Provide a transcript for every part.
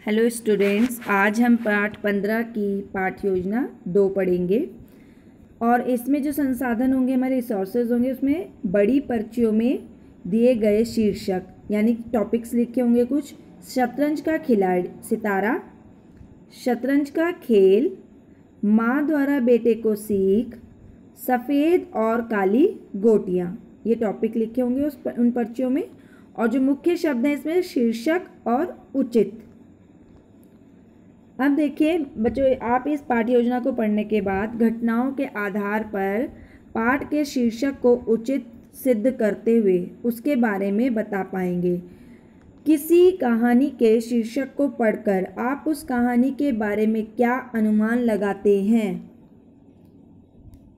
Hello students, आज हम पाठ 15 की पाठ योजना 2 पढ़ेंगे और इसमें जो संसाधन होंगे, हमारे रिसोर्सेज होंगे, उसमें बड़ी पर्चियों में दिए गए शीर्षक यानी टॉपिक्स लिखे होंगे। कुछ शतरंज का खिलाड़ी सितारा, शतरंज का खेल, माँ द्वारा बेटे को सीख, सफ़ेद और काली गोटियाँ, ये टॉपिक लिखे होंगे उन पर्चियों में। और जो मुख्य शब्द हैं इसमें शीर्षक और उचित। अब देखिए बच्चों, आप इस पाठ योजना को पढ़ने के बाद घटनाओं के आधार पर पाठ के शीर्षक को उचित सिद्ध करते हुए उसके बारे में बता पाएंगे। किसी कहानी के शीर्षक को पढ़कर आप उस कहानी के बारे में क्या अनुमान लगाते हैं?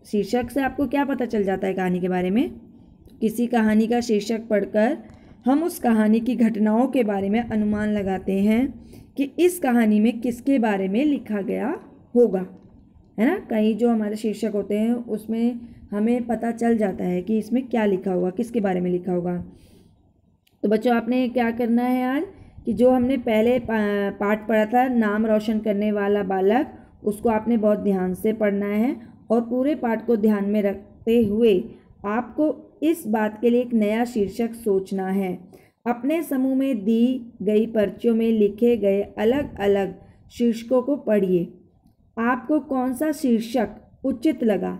शीर्षक से आपको क्या पता चल जाता है कहानी के बारे में? किसी कहानी का शीर्षक पढ़कर हम उस कहानी की घटनाओं के बारे में अनुमान लगाते हैं कि इस कहानी में किसके बारे में लिखा गया होगा, है ना। कई जो हमारे शीर्षक होते हैं उसमें हमें पता चल जाता है कि इसमें क्या लिखा होगा, किसके बारे में लिखा होगा। तो बच्चों, आपने क्या करना है आज कि जो हमने पहले पाठ पढ़ा था, नाम रोशन करने वाला बालक, उसको आपने बहुत ध्यान से पढ़ना है और पूरे पाठ को ध्यान में रखते हुए आपको इस बात के लिए एक नया शीर्षक सोचना है। अपने समूह में दी गई पर्चियों में लिखे गए अलग अलग शीर्षकों को पढ़िए। आपको कौन सा शीर्षक उचित लगा,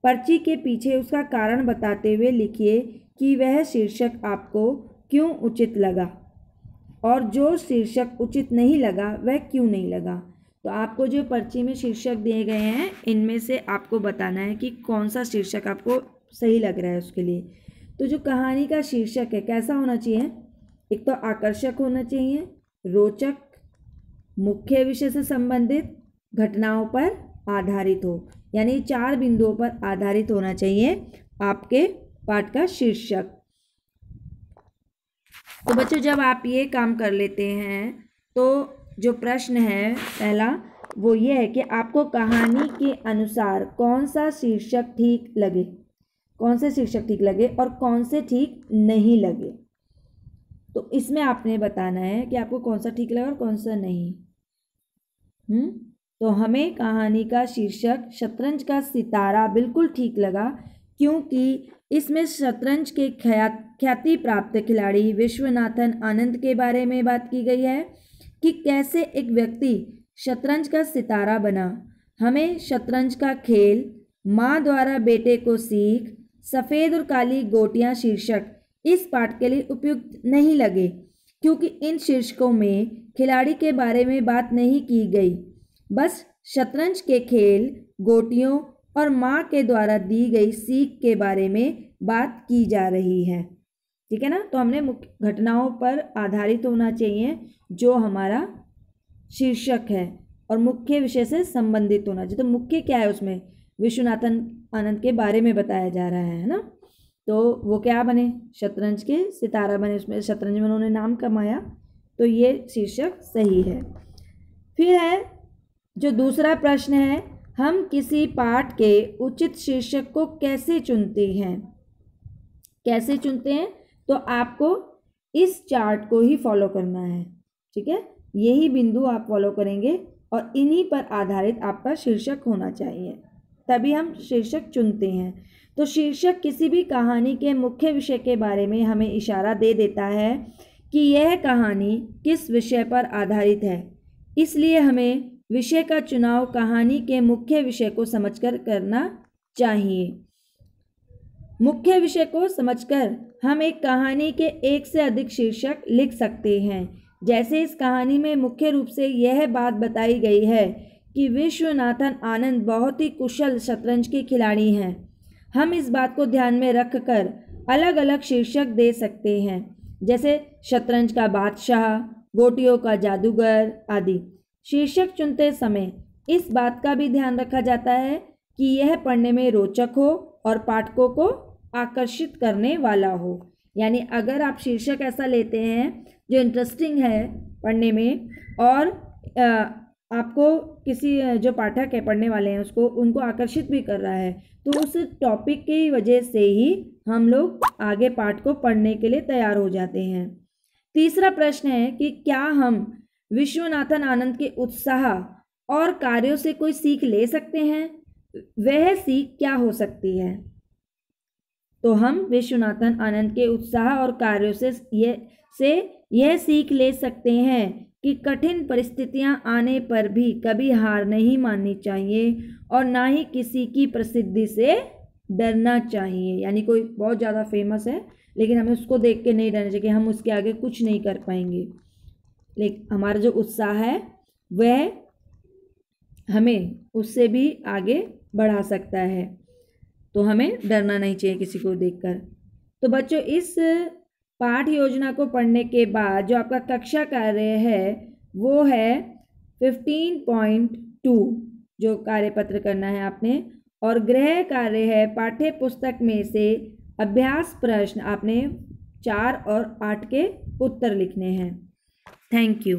पर्ची के पीछे उसका कारण बताते हुए लिखिए कि वह शीर्षक आपको क्यों उचित लगा और जो शीर्षक उचित नहीं लगा वह क्यों नहीं लगा। तो आपको जो पर्ची में शीर्षक दिए गए हैं इनमें से आपको बताना है कि कौन सा शीर्षक आपको सही लग रहा है उसके लिए। तो जो कहानी का शीर्षक है कैसा होना चाहिए? एक तो आकर्षक होना चाहिए, रोचक, मुख्य विषय से संबंधित, घटनाओं पर आधारित हो, यानी 4 बिंदुओं पर आधारित होना चाहिए आपके पाठ का शीर्षक। तो बच्चों, जब आप ये काम कर लेते हैं तो जो प्रश्न है पहला वो ये है कि आपको कहानी के अनुसार कौन सा शीर्षक ठीक लगे, कौन से शीर्षक ठीक लगे और कौन से ठीक नहीं लगे। तो इसमें आपने बताना है कि आपको कौन सा ठीक लगा और कौन सा नहीं। तो हमें कहानी का शीर्षक शतरंज का सितारा बिल्कुल ठीक लगा, क्योंकि इसमें शतरंज के ख्याति प्राप्त खिलाड़ी विश्वनाथन आनंद के बारे में बात की गई है कि कैसे एक व्यक्ति शतरंज का सितारा बना। हमें शतरंज का खेल, माँ द्वारा बेटे को सीख, सफ़ेद और काली गोटियाँ शीर्षक इस पाठ के लिए उपयुक्त नहीं लगे, क्योंकि इन शीर्षकों में खिलाड़ी के बारे में बात नहीं की गई, बस शतरंज के खेल, गोटियों और माँ के द्वारा दी गई सीख के बारे में बात की जा रही है। ठीक है ना। तो हमने मुख्य घटनाओं पर आधारित होना चाहिए जो हमारा शीर्षक है और मुख्य विषय से संबंधित होना चाहिए। तो मुख्य क्या है उसमें? विश्वनाथन आनंद के बारे में बताया जा रहा है ना। तो वो क्या बने? शतरंज के सितारा बने, उसमें शतरंज में उन्होंने नाम कमाया, तो ये शीर्षक सही है। फिर है जो दूसरा प्रश्न है, हम किसी पाठ के उचित शीर्षक को कैसे चुनते हैं? कैसे चुनते हैं? तो आपको इस चार्ट को ही फॉलो करना है। ठीक है, यही बिंदु आप फॉलो करेंगे और इन्हीं पर आधारित आपका शीर्षक होना चाहिए, तभी हम शीर्षक चुनते हैं। तो शीर्षक किसी भी कहानी के मुख्य विषय के बारे में हमें इशारा दे देता है कि यह कहानी किस विषय पर आधारित है, इसलिए हमें विषय का चुनाव कहानी के मुख्य विषय को समझकर करना चाहिए। मुख्य विषय को समझकर हम एक कहानी के एक से अधिक शीर्षक लिख सकते हैं। जैसे इस कहानी में मुख्य रूप से यह बात बताई गई है कि विश्वनाथन आनंद बहुत ही कुशल शतरंज के खिलाड़ी हैं। हम इस बात को ध्यान में रखकर अलग अलग शीर्षक दे सकते हैं, जैसे शतरंज का बादशाह, गोटियों का जादूगर आदि। शीर्षक चुनते समय इस बात का भी ध्यान रखा जाता है कि यह पढ़ने में रोचक हो और पाठकों को आकर्षित करने वाला हो। यानी अगर आप शीर्षक ऐसा लेते हैं जो इंटरेस्टिंग है पढ़ने में और आपको किसी जो पाठक है पढ़ने वाले हैं उनको आकर्षित भी कर रहा है, तो उस टॉपिक की वजह से ही हम लोग आगे पाठ को पढ़ने के लिए तैयार हो जाते हैं। तीसरा प्रश्न है कि क्या हम विश्वनाथन आनंद के उत्साह और कार्यों से कोई सीख ले सकते हैं, वह सीख क्या हो सकती है? तो हम विश्वनाथन आनंद के उत्साह और कार्यों से यह सीख ले सकते हैं कि कठिन परिस्थितियां आने पर भी कभी हार नहीं माननी चाहिए और ना ही किसी की प्रसिद्धि से डरना चाहिए। यानी कोई बहुत ज़्यादा फेमस है लेकिन हमें उसको देख के नहीं डरना चाहिए कि हम उसके आगे कुछ नहीं कर पाएंगे, लेकिन हमारा जो उत्साह है वह हमें उससे भी आगे बढ़ा सकता है। तो हमें डरना नहीं चाहिए किसी को देखकर। तो बच्चों, इस पाठ योजना को पढ़ने के बाद जो आपका कक्षा कार्य है वो है 15.2 जो कार्यपत्र करना है आपने, और गृह कार्य है पाठ्य पुस्तक में से अभ्यास प्रश्न आपने 4 और 8 के उत्तर लिखने हैं। Thank you.